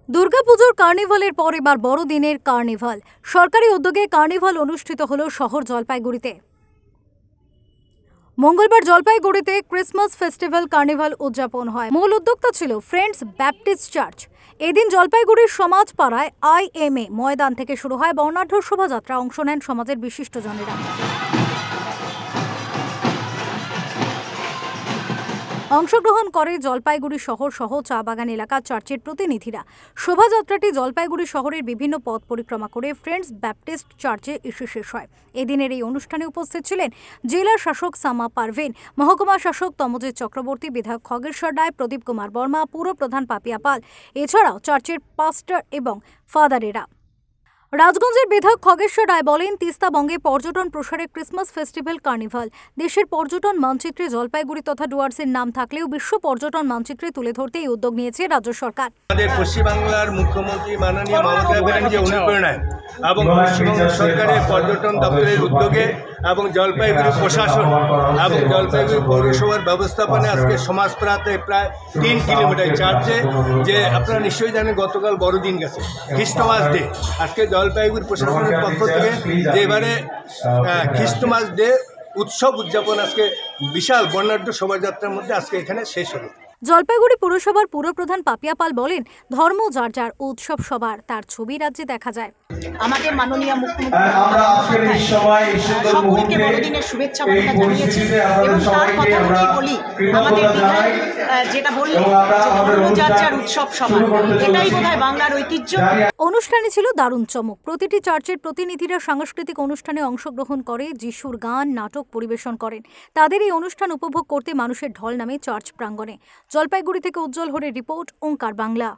দুর্গাপুজোর কার্নিভালের পর এবার বড়দিনের কার্নিভাল। সরকারি উদ্যোগে কার্নিভাল অনুষ্ঠিত হলো শহর জলপাইগুড়িতে। মঙ্গলবার জলপাইগুড়িতে ক্রিসমাস ফেস্টিভ্যাল কার্নিভাল উদযাপন হয়। মূল উদ্যোক্তা ছিল ফ্রেন্ডস ব্যাপটিস্ট চার্চ। এদিন জলপাইগুড়ির সমাজ পাড়ায় IMA ময়দান থেকে শুরু হয় বর্ণাঢ্য শোভাযাত্রা। অংশ নেন সমাজের বিশিষ্টজনেরা। অংশগ্রহণ করে জলপাইগুড়ি শহর সহ চা বাগান এলাকার চার্চের প্রতিনিধিরা। শোভাযাত্রাটি জলপাইগুড়ি শহরের বিভিন্ন পথ পরিক্রমা করে ফ্রেন্ডস ব্যাপটিস্ট চার্চে এসে শেষ হয়। এদিনের এই অনুষ্ঠানে উপস্থিত ছিলেন জেলা শাসক সামা পারভিন, মহকুমা শাসক তমজিৎ চক্রবর্তী, বিধায়ক খগেশ্বর রায়, প্রদীপ কুমার বর্মা, পুর প্রধান পাপিয়া পাল, এছাড়াও চার্চের পাস্টর এবং ফাদারেরা। রাজগঞ্জের বিধায়ক খগেশ্বর রায় বলেন, তিস্তাবঙ্গে পর্যটন প্রসারে ক্রিসমাস ফেস্টিভ্যাল কার্নিভাল দেশের পর্যটন মানচিত্রে জলপাইগুড়ি তথা ডুয়ার্সের নাম থাকলেও বিশ্ব পর্যটন মানচিত্রে তুলে ধরতে এই উদ্যোগ নিয়েছে রাজ্য সরকার। আমাদের পশ্চিমবাংলার মুখ্যমন্ত্রী মাননীয় মমতা ব্যানার্জি অনুপ্রেরণায় এবং পশ্চিমবঙ্গ সরকারের পর্যটন দপ্তরের উদ্যোগে এবং জলপাইগুড়ি প্রশাসন এবং জলপাইগুড়ি পৌরসভার ব্যবস্থাপনায় আজকে সমাজপাড়াতে প্রায় 3 কিলোমিটার চার্চে, যে আপনারা নিশ্চয়ই জানেন গতকাল বড়দিন গেছে, খ্রিস্টমাস ডে। আজকে জলপাইগুড়ি প্রশাসনের পক্ষ থেকে যে এবারে খ্রিস্টমাস ডে উৎসব উদযাপন আজকে বিশাল বর্ণাঢ্য শোভাযাত্রার মধ্যে আজকে এখানে শেষ হলো। জলপাইগুড়ি পৌরসভার পুরপ্রধান পাপিয়া পাল বলেন, ধর্ম যার যার, উৎসব সবার, তার ছবি রাজ্যে দেখা যায়। আমাদের মাননীয় মুখ্যমন্ত্রী সকলকে বড়দিনের শুভেচ্ছা বার্তা জানিয়েছি এবং তার কথা অনুযায়ী বলি, আমাদের বিধায়ক যেটা বললেন যে ধর্ম যার যার, উৎসব সবার, এটাই বোধহয় বাংলার ঐতিহ্য। অনুষ্ঠানে ছিল দারুণ চমক। প্রতিটি চার্চের প্রতিনিধিরা সাংস্কৃতিক অনুষ্ঠানে অংশগ্রহণ করে যিশুর গান, নাটক পরিবেশন করেন। তাদের এই অনুষ্ঠান উপভোগ করতে মানুষের ঢল নামে চার্চ প্রাঙ্গণে। জলপাইগুড়ি থেকে উজ্জ্বল হরের রিপোর্ট, ওঙ্কার বাংলা।